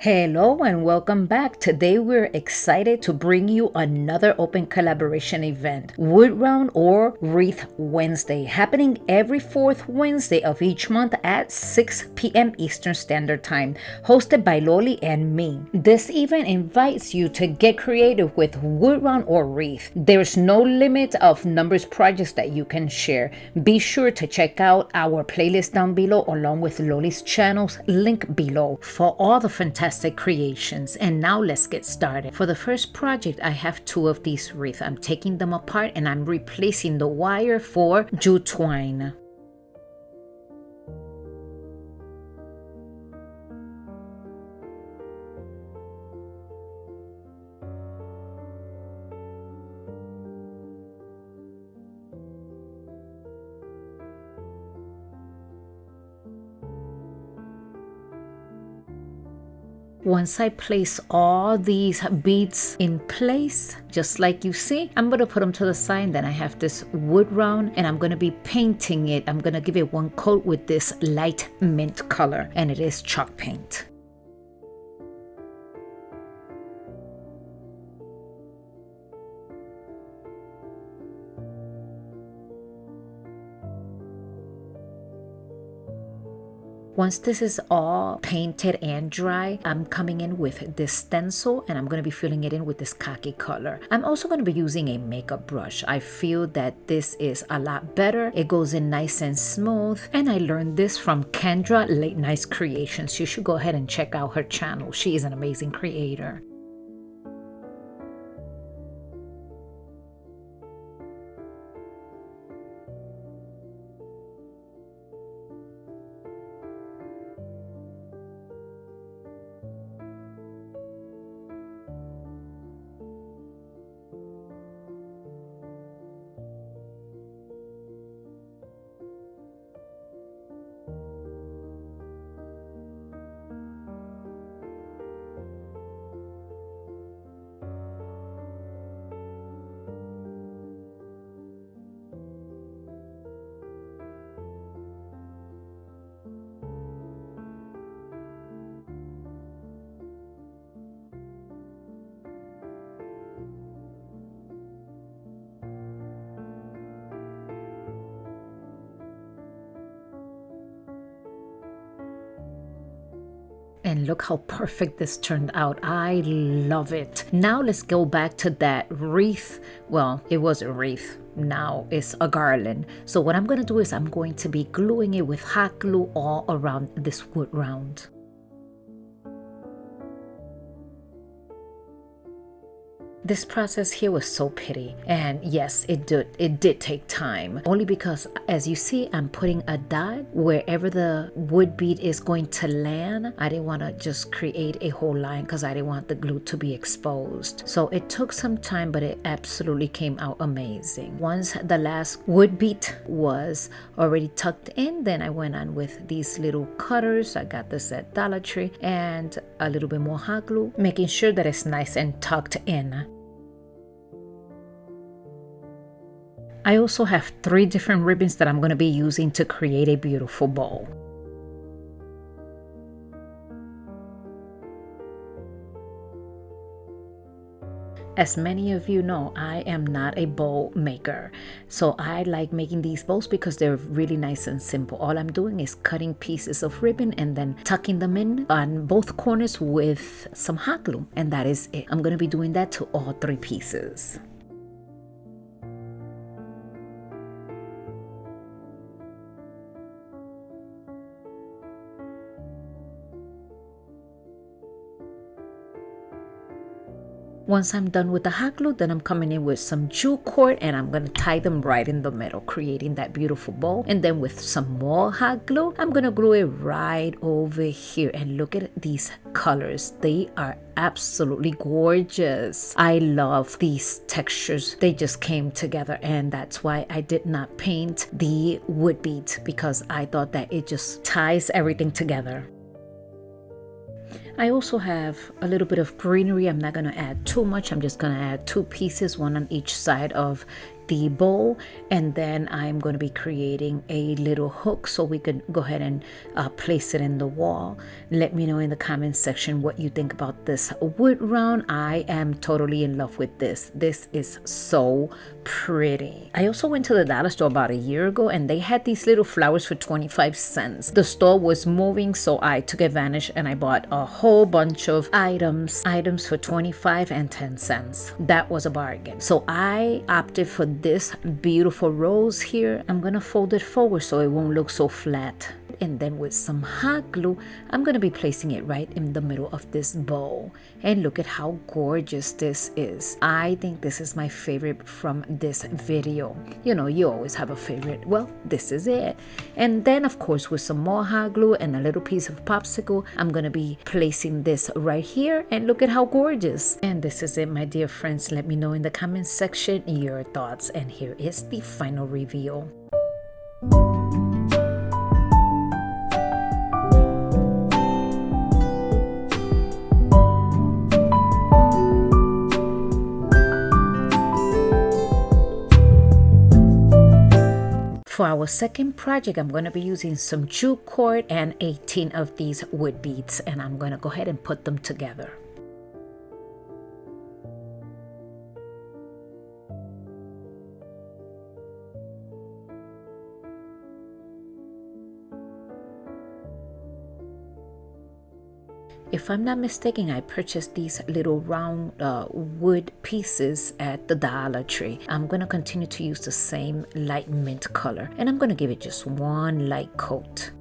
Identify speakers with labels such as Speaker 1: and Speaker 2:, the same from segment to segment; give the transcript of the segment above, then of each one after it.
Speaker 1: Hello and welcome back. Today we're excited to bring you another open collaboration event, Wood Round or Wreath Wednesday, happening every fourth Wednesday of each month at 6 p.m. Eastern Standard Time, hosted by Loli and me. This event invites you to get creative with Wood Round or Wreath. There's no limit of numbers projects that you can share. Be sure to check out our playlist down below along with Loli's channel's link below for all the fantastic creations. And now let's get started. For the first project, I have two of these wreaths. I'm taking them apart and I'm replacing the wire for jute twine. Once I place all these beads in place, just like you see, I'm going to put them to the side. Then I have this wood round and I'm going to be painting it. I'm going to give it one coat with this light mint color, and it is chalk paint. Once this is all painted and dry, I'm coming in with this stencil and I'm going to be filling it in with this khaki color. I'm also going to be using a makeup brush. I feel that this is a lot better. It goes in nice and smooth. And I learned this from Kendra Late Nights Creations. You should go ahead and check out her channel. She is an amazing creator. And look how perfect this turned out. I love it. Now let's go back to that wreath. Well, it was a wreath. Now it's a garland. So what I'm going to do is I'm going to be gluing it with hot glue all around this wood round. This process here was so pretty, and yes, it did take time, only because as you see, I'm putting a dot wherever the wood bead is going to land. I didn't want to just create a whole line because I didn't want the glue to be exposed. So it took some time, but it absolutely came out amazing. Once the last wood bead was already tucked in, then I went on with these little cutters. I got this at Dollar Tree, and a little bit more hot glue, making sure that it's nice and tucked in. I also have 3 different ribbons that I'm going to be using to create a beautiful bow. As many of you know, I am not a bow maker. So I like making these bows because they're really nice and simple. All I'm doing is cutting pieces of ribbon and then tucking them in on both corners with some hot glue. And that is it. I'm going to be doing that to all 3 pieces. Once I'm done with the hot glue, then I'm coming in with some jute cord and I'm going to tie them right in the middle, creating that beautiful bow. And then with some more hot glue, I'm going to glue it right over here. And look at these colors. They are absolutely gorgeous. I love these textures. They just came together, and that's why I did not paint the wood beads, because I thought that it just ties everything together. I also have a little bit of greenery. I'm not going to add too much. I'm just going to add 2 pieces, one on each side of the bowl, and then I'm going to be creating a little hook so we can go ahead and place it in the wall. Let me know in the comments section what you think about this wood round. I am totally in love with this. This is so pretty. I also went to the dollar store about a year ago, and they had these little flowers for 25 cents. The store was moving, so I took advantage and I bought a whole bunch of items for 25 and 10 cents. That was a bargain. So I opted for this beautiful rose here. I'm gonna fold it forward so it won't look so flat. And then with some hot glue, I'm going to be placing it right in the middle of this bowl. And look at how gorgeous this is. I think this is my favorite from this video. You know, you always have a favorite. Well, this is it. And then, of course, with some more hot glue and a little piece of popsicle, I'm going to be placing this right here. And look at how gorgeous. And this is it, my dear friends. Let me know in the comments section your thoughts. And here is the final reveal. For our second project, I'm going to be using some jute cord and 18 of these wood beads, and I'm going to go ahead and put them together. If I'm not mistaken, I purchased these little round wood pieces at the Dollar Tree. I'm going to continue to use the same light mint color, and I'm going to give it just one light coat.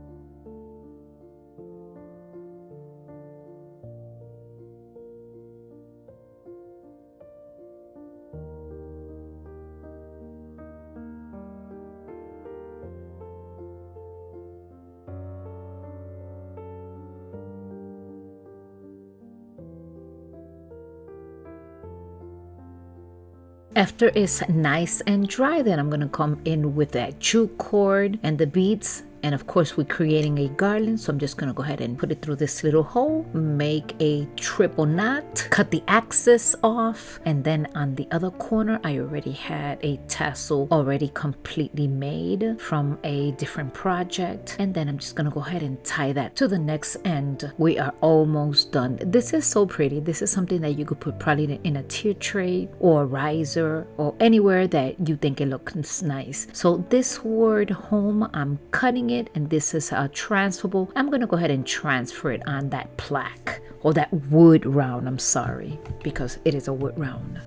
Speaker 1: After it's nice and dry, then I'm going to come in with that jute cord and the beads. And of course, we're creating a garland, so I'm just going to go ahead and put it through this little hole, make a triple knot, cut the axis off, and then on the other corner, I already had a tassel already completely made from a different project. And then I'm just going to go ahead and tie that to the next end. We are almost done. This is so pretty. This is something that you could put probably in a tier tray or a riser or anywhere that you think it looks nice. So this word home, I'm cutting it, and this is transferable. I'm going to go ahead and transfer it on that plaque, or that wood round, I'm sorry, because it is a wood round.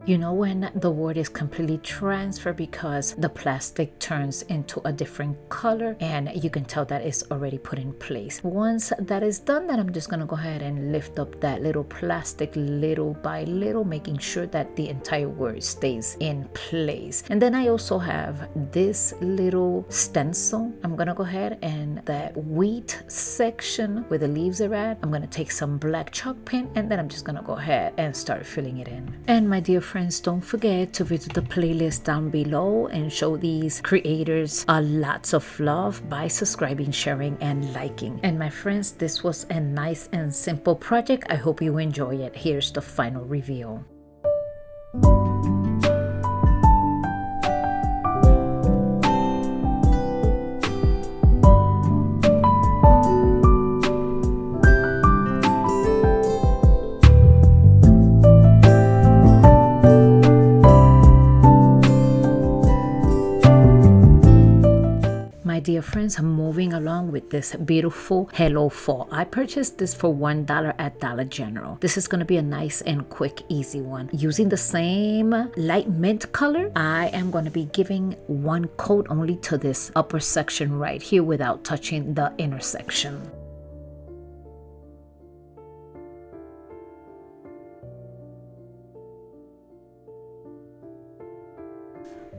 Speaker 1: You know when the wood is completely transferred because the plastic turns into a different color, and you can tell that it's already put in place. Once that is done, then I'm just going to go ahead and lift up that little plastic little by little, making sure that the entire wood stays in place. And then I also have this little stencil. I'm going to go ahead and that wheat section where the leaves are at, I'm going to take some black chalk paint, and then I'm just going to go ahead and start filling it in. And my dear friends, don't forget to visit the playlist down below and show these creators lots of love by subscribing, sharing, and liking. And my friends, this was a nice and simple project. I hope you enjoy it. Here's the final reveal. Dear friends, I'm moving along with this beautiful Hello Fall. I purchased this for $1 at Dollar General. This is going to be a nice and quick, easy one. Using the same light mint color, I am going to be giving one coat only to this upper section right here without touching the inner section.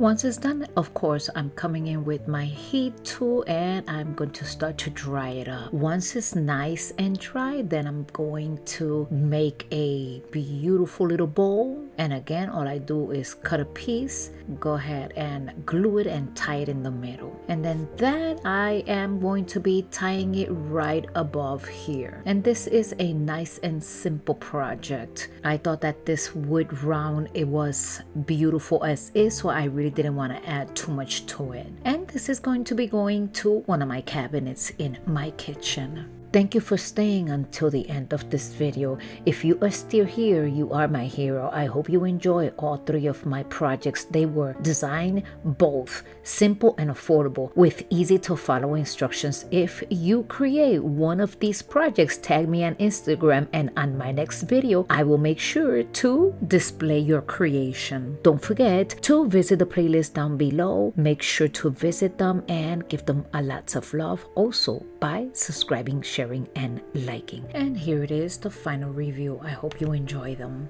Speaker 1: Once it's done, of course, I'm coming in with my heat tool and I'm going to start to dry it up. Once it's nice and dry, then I'm going to make a beautiful little bowl. And again, all I do is cut a piece, go ahead and glue it and tie it in the middle. And then that I am going to be tying it right above here. And this is a nice and simple project. I thought that this wood round, it was beautiful as is, so I really didn't want to add too much to it. And this is going to be going to one of my cabinets in my kitchen. Thank you for staying until the end of this video. If you are still here, you are my hero. I hope you enjoy all 3 of my projects. They were designed both simple and affordable with easy to follow instructions. If you create one of these projects, tag me on Instagram and on my next video, I will make sure to display your creation. Don't forget to visit the playlist down below. Make sure to visit them and give them a lots of love also by subscribing, sharing, and liking. And here it is, the final review. I hope you enjoy them.